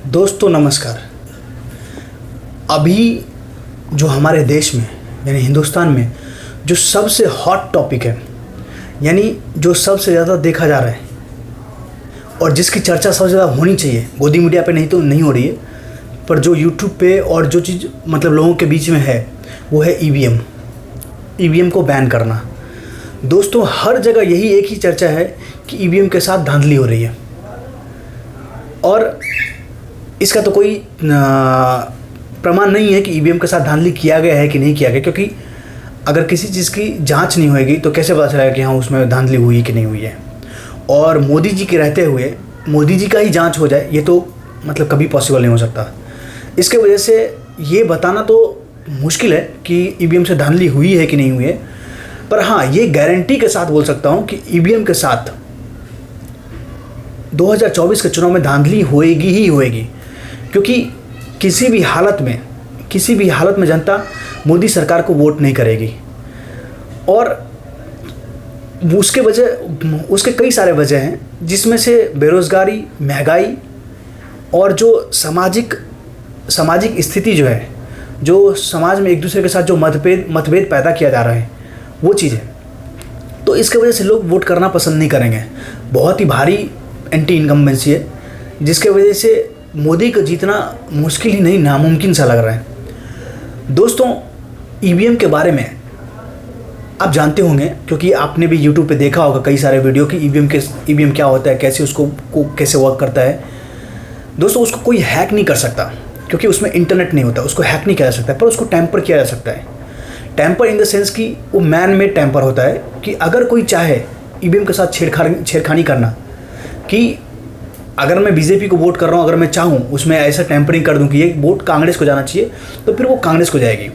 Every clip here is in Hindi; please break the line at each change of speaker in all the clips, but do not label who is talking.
दोस्तों नमस्कार। अभी जो हमारे देश में यानी हिंदुस्तान में जो सबसे हॉट टॉपिक है, यानी जो सबसे ज़्यादा देखा जा रहा है और जिसकी चर्चा सबसे ज़्यादा होनी चाहिए, गोदी मीडिया पे नहीं तो नहीं हो रही है, पर जो यूट्यूब पे और जो चीज़ मतलब लोगों के बीच में है वो है ईवीएम को बैन करना। दोस्तों हर जगह यही एक ही चर्चा है कि ईवीएम के साथ धांधली हो रही है और इसका तो कोई प्रमाण नहीं है कि ईवीएम के साथ धांधली किया गया है कि नहीं किया गया, क्योंकि अगर किसी चीज़ की जांच नहीं होएगी तो कैसे पता चलेगा कि हाँ उसमें धांधली हुई कि नहीं हुई है। और मोदी जी के रहते हुए मोदी जी का ही जांच हो जाए ये तो मतलब कभी पॉसिबल नहीं हो सकता। इसके वजह से ये बताना तो मुश्किल है कि ईवीएम से धांधली हुई है कि नहीं हुई है, पर हाँ ये गारंटी के साथ बोल सकता हूँ कि ईवीएम के साथ 2024 के चुनाव में धांधली होएगी ही होएगी, क्योंकि किसी भी हालत में जनता मोदी सरकार को वोट नहीं करेगी। और उसके कई सारे वजह हैं, जिसमें से बेरोज़गारी, महंगाई और जो सामाजिक स्थिति जो है, जो समाज में एक दूसरे के साथ जो मतभेद पैदा किया जा रहा है वो चीज़ है। तो इसके वजह से लोग वोट करना पसंद नहीं करेंगे। बहुत ही भारी एंटी इनकम्बेंसी है, जिसके वजह से मोदी को जीतना मुश्किल ही नहीं नामुमकिन सा लग रहा है। दोस्तों ईवीएम के बारे में आप जानते होंगे, क्योंकि आपने भी यूट्यूब पे देखा होगा कई सारे वीडियो कि ईवीएम क्या होता है, कैसे उसको कैसे वर्क करता है। दोस्तों उसको कोई हैक नहीं कर सकता, क्योंकि उसमें इंटरनेट नहीं होता। उसको हैक नहीं किया जा सकता, पर उसको टैंपर किया जा सकता है। टैंपर इन द सेंस कि वो मैन मेड टैंपर होता है कि अगर कोई चाहे ईवीएम के साथ छेड़खानी करना, कि अगर मैं बीजेपी को वोट कर रहा हूँ, अगर मैं चाहूँ उसमें ऐसा टैंपरिंग कर दूँ कि ये वोट कांग्रेस को जाना चाहिए, तो फिर वो कांग्रेस को जाएगी,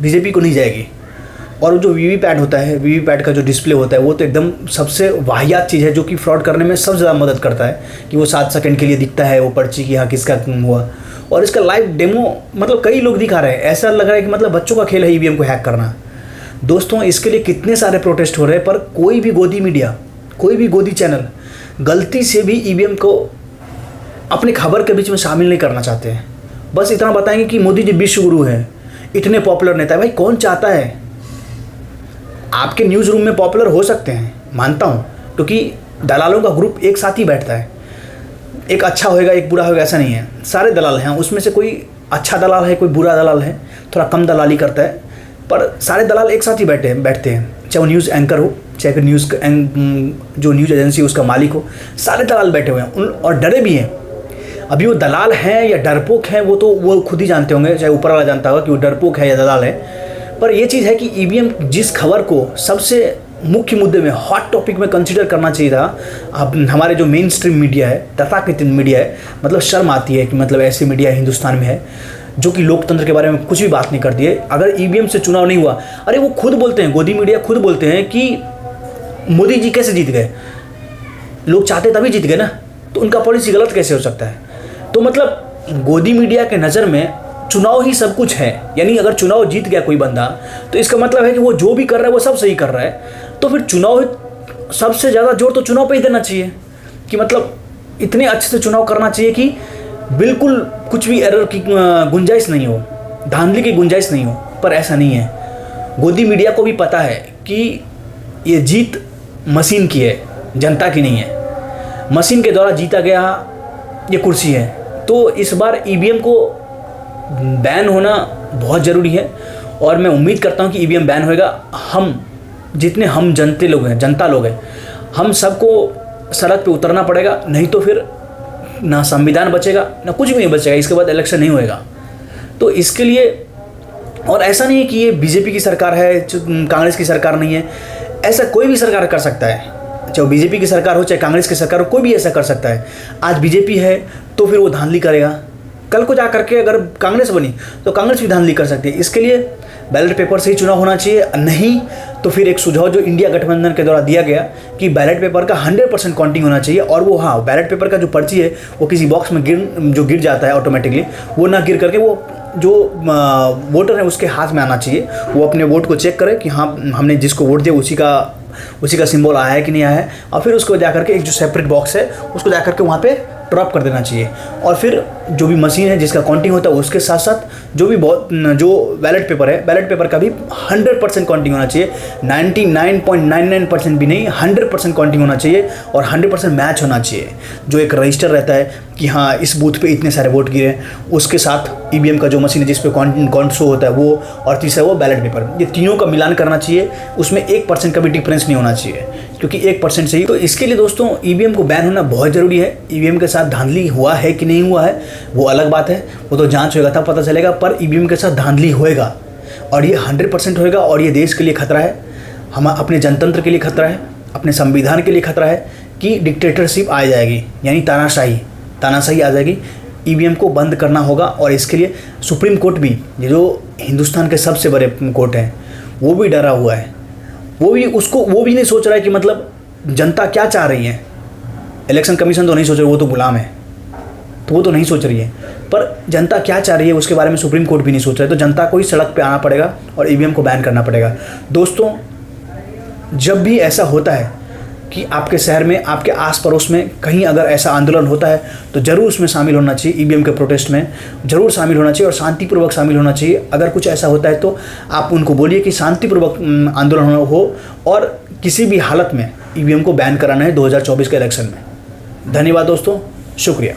बीजेपी को नहीं जाएगी। और जो वीवीपैट होता है, वीवीपैट का जो डिस्प्ले होता है वो तो एकदम सबसे वाहियात चीज़ है, जो कि फ्रॉड करने में सबसे ज़्यादा मदद करता है। कि वो 7 सेकंड के लिए दिखता है वो पर्ची कि हाँ किसका हुआ, और इसका लाइव डेमो मतलब कई लोग दिखा रहे हैं। ऐसा लग रहा है कि मतलब बच्चों का खेल है ईवीएम को हैक करना। दोस्तों इसके लिए कितने सारे प्रोटेस्ट हो रहे हैं, पर कोई भी गोदी मीडिया, कोई भी गोदी चैनल गलती से भी ईवीएम को अपनी खबर के बीच में शामिल नहीं करना चाहते हैं। बस इतना बताएंगे कि मोदी जी विश्व गुरु हैं, इतने पॉपुलर नेता है। भाई कौन चाहता है? आपके न्यूज़ रूम में पॉपुलर हो सकते हैं, मानता हूँ, क्योंकि दलालों का ग्रुप एक साथ ही बैठता है। एक अच्छा होएगा एक बुरा होएगा ऐसा नहीं है, सारे दलाल हैं। उसमें से कोई अच्छा दलाल है, कोई बुरा दलाल है, थोड़ा कम दलाली करता है, पर सारे दलाल एक साथ ही बैठते हैं। चाहे वो न्यूज़ एंकर हो, चाहे फिर जो न्यूज़ एजेंसी उसका मालिक हो, सारे दलाल बैठे हुए हैं और डरे भी हैं। अभी वो दलाल हैं या डरपोक हैं वो तो वो खुद ही जानते होंगे, चाहे ऊपर वाला जानता होगा कि वो डरपोक है या दलाल है। पर ये चीज़ है कि ईवीएम जिस खबर को सबसे मुख्य मुद्दे में, हॉट टॉपिक में कंसीडर करना चाहिए था, अब हमारे जो मेन स्ट्रीम मीडिया है, तथाकथित मीडिया है, मतलब शर्म आती है कि मतलब ऐसे मीडिया हिंदुस्तान में है जो कि लोकतंत्र के बारे में कुछ भी बात नहीं करती है। अगर ईवीएम से चुनाव नहीं हुआ, अरे वो खुद बोलते हैं, गोदी मीडिया खुद बोलते हैं कि मोदी जी कैसे जीत गए, लोग चाहते तभी जीत गए ना, तो उनका पॉलिसी गलत कैसे हो सकता है। तो मतलब गोदी मीडिया के नज़र में चुनाव ही सब कुछ है। यानी अगर चुनाव जीत गया कोई बंदा, तो इसका मतलब है कि वो जो भी कर रहा है वो सब सही कर रहा है। तो फिर चुनाव सबसे ज़्यादा जोर तो चुनाव पे ही देना चाहिए, कि मतलब इतने अच्छे से चुनाव करना चाहिए कि बिल्कुल कुछ भी एरर की गुंजाइश नहीं हो, धांधली की गुंजाइश नहीं हो। पर ऐसा नहीं है। गोदी मीडिया को भी पता है कि ये जीत मशीन की है, जनता की नहीं है। मशीन के द्वारा जीता गया ये कुर्सी है। तो इस बार ईवीएम को बैन होना बहुत ज़रूरी है, और मैं उम्मीद करता हूँ कि ईवीएम बैन होएगा। हम जनता लोग हैं, हम सबको सड़क पे उतरना पड़ेगा, नहीं तो फिर ना संविधान बचेगा ना कुछ भी नहीं बचेगा। इसके बाद इलेक्शन नहीं होएगा। तो इसके लिए, और ऐसा नहीं है कि ये बीजेपी की सरकार है, कांग्रेस की सरकार नहीं है, ऐसा कोई भी सरकार कर सकता है। चाहे बीजेपी की सरकार हो, चाहे कांग्रेस की सरकार हो, कोई भी ऐसा कर सकता है। आज बीजेपी है तो फिर वो धांधली करेगा, कल को जा करके अगर कांग्रेस बनी तो कांग्रेस भी धांधली कर सकती है। इसके लिए बैलेट पेपर से ही चुनाव होना चाहिए, नहीं तो फिर एक सुझाव जो इंडिया गठबंधन के द्वारा दिया गया कि बैलेट पेपर का 100% काउंटिंग होना चाहिए। और वो हाँ, बैलेट पेपर का जो पर्ची है वो किसी बॉक्स में गिर जाता है ऑटोमेटिकली, वो ना गिर करके वो जो वोटर है उसके हाथ में आना चाहिए। वो अपने वोट को चेक करे कि हाँ हमने जिसको वोट दिया उसी का उसी का सिंबल आया है कि नहीं आया है, और फिर उसको जा करके एक जो सेपरेट बॉक्स है उसको जा करके वहाँ पे ड्रॉप कर देना चाहिए। और फिर जो भी मशीन है जिसका काउंटिंग होता है उसके साथ साथ जो बैलेट पेपर है, बैलेट पेपर का भी 100% काउंटिंग होना चाहिए। 99.99% भी नहीं, 100% काउंटिंग होना चाहिए और 100% मैच होना चाहिए। जो एक रजिस्टर रहता है कि हाँ इस बूथ पे इतने सारे वोट गिरे, उसके साथ ईवीएम का जो मशीन है जिस पे काउंट शो होता है वो, और तीसरा वो बैलेट पेपर, ये तीनों का मिलान करना चाहिए। उसमें 1% का भी डिफरेंस नहीं होना चाहिए, क्योंकि 1% से ही। तो इसके लिए दोस्तों ईवीएम को बैन होना बहुत ज़रूरी है। ईवीएम के साथ धांधली हुआ है कि नहीं हुआ है वो अलग बात है, वो तो जांच होगा तब पता चलेगा, पर ईवीएम के साथ धांधली होएगा और ये 100% होएगा। और ये देश के लिए खतरा है, हम अपने जनतंत्र के लिए खतरा है, अपने संविधान के लिए खतरा है कि डिक्टेटरशिप आ जाएगी, यानी तानाशाही आ जाएगी। ईवीएम को बंद करना होगा और इसके लिए सुप्रीम कोर्ट भी, ये जो हिंदुस्तान के सबसे बड़े कोर्ट हैं, वो भी डरा हुआ है। वो भी नहीं सोच रहा है कि मतलब जनता क्या चाह रही है। इलेक्शन कमीशन तो नहीं सोच रही, वो तो गुलाम है, तो वो तो नहीं सोच रही है, पर जनता क्या चाह रही है उसके बारे में सुप्रीम कोर्ट भी नहीं सोच रहा है। तो जनता को ही सड़क पे आना पड़ेगा और ईवीएम को बैन करना पड़ेगा। दोस्तों, जब भी ऐसा होता है कि आपके शहर में, आपके आस पड़ोस में कहीं अगर ऐसा आंदोलन होता है तो ज़रूर उसमें शामिल होना चाहिए। ईवीएम के प्रोटेस्ट में ज़रूर शामिल होना चाहिए और शांतिपूर्वक शामिल होना चाहिए। अगर कुछ ऐसा होता है तो आप उनको बोलिए कि शांतिपूर्वक आंदोलन हो और किसी भी हालत में ईवीएम को बैन कराना है 2024 के इलेक्शन में। धन्यवाद दोस्तों, शुक्रिया।